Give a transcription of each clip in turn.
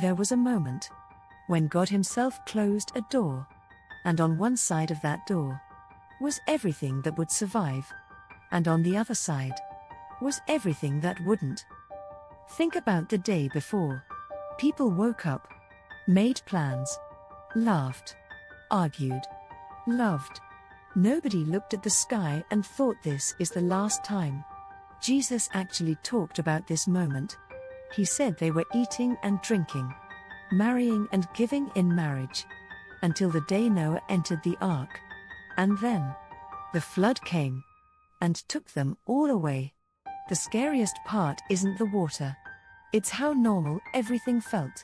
There was a moment when God Himself closed a door, and on one side of that door was everything that would survive, and on the other side was everything that wouldn't. Think about the day before. People woke up, made plans, laughed, argued, loved. Nobody looked at the sky and thought this is the last time. Jesus actually talked about this moment. He said they were eating and drinking, marrying and giving in marriage, until the day Noah entered the ark. And then the flood came and took them all away. The scariest part isn't the water. It's how normal everything felt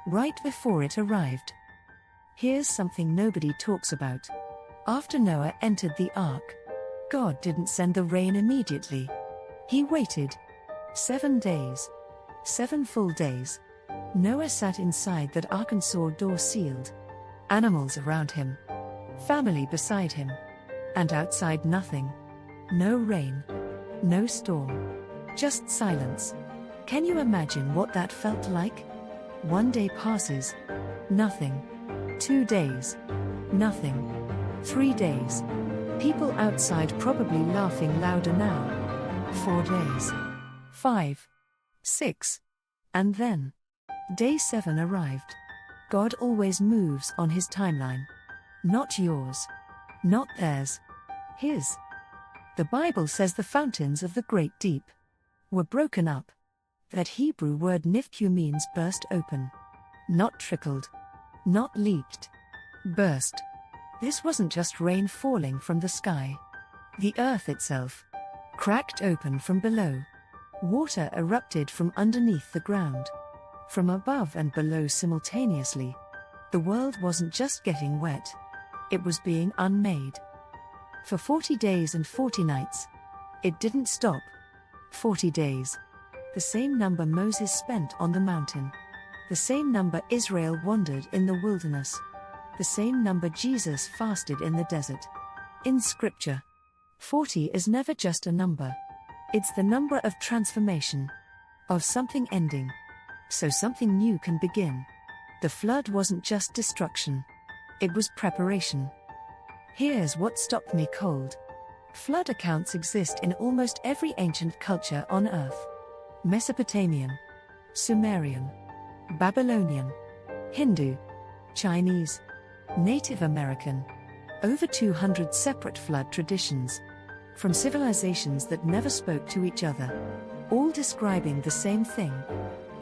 right before it arrived. Here's something nobody talks about. After Noah entered the ark, God didn't send the rain immediately. He waited 7 days. 7 full days. Noah sat inside that Arkansas door sealed. Animals around him. Family beside him. And outside nothing. No rain. No storm. Just silence. Can you imagine what that felt like? 1 day passes. Nothing. 2 days. Nothing. 3 days. People outside probably laughing louder now. 4 days. 5. 6. And then day 7 arrived. God always moves on His timeline. Not yours. Not theirs. His. The Bible says the fountains of the great deep were broken up. That Hebrew word nifku means burst open. Not trickled. Not leaked. Burst. This wasn't just rain falling from the sky. The earth itself cracked open from below. Water erupted from underneath the ground. From above and below simultaneously. The world wasn't just getting wet. It was being unmade. For 40 days and 40 nights. It didn't stop. 40 days. The same number Moses spent on the mountain. The same number Israel wandered in the wilderness. The same number Jesus fasted in the desert. In Scripture, 40 is never just a number. It's the number of transformation. Of something ending. So something new can begin. The flood wasn't just destruction. It was preparation. Here's what stopped me cold. Flood accounts exist in almost every ancient culture on earth. Mesopotamian, Sumerian, Babylonian, Hindu, Chinese, Native American. Over 200 separate flood traditions. From civilizations that never spoke to each other. All describing the same thing.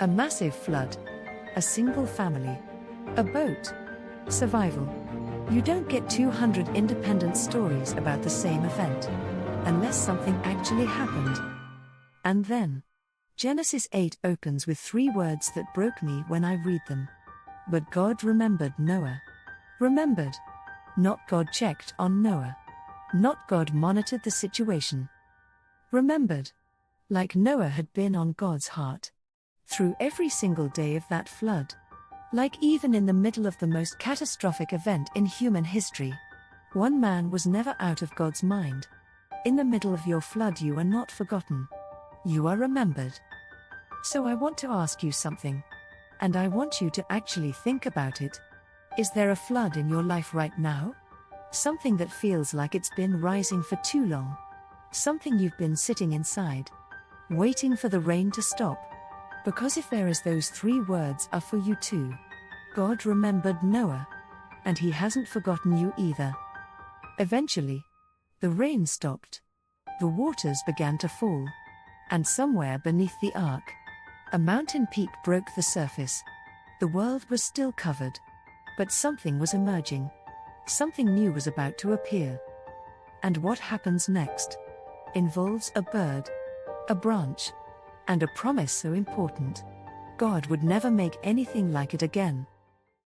A massive flood. A single family. A boat. Survival. You don't get 200 independent stories about the same event. Unless something actually happened. And then Genesis 8 opens with 3 words that broke me when I read them. But God remembered Noah. Remembered. Not God checked on Noah. Not God monitored the situation. Remembered. Like Noah had been on God's heart. Through every single day of that flood. Like even in the middle of the most catastrophic event in human history. One man was never out of God's mind. In the middle of your flood you are not forgotten. You are remembered. So I want to ask you something. And I want you to actually think about it. Is there a flood in your life right now? Something that feels like it's been rising for too long. Something you've been sitting inside. Waiting for the rain to stop. Because if there is, those 3 words are for you too. God remembered Noah. And He hasn't forgotten you either. Eventually, the rain stopped. The waters began to fall. And somewhere beneath the ark, a mountain peak broke the surface. The world was still covered. But something was emerging. Something new was about to appear. And what happens next involves a bird, a branch, and a promise so important. God would never make anything like it again.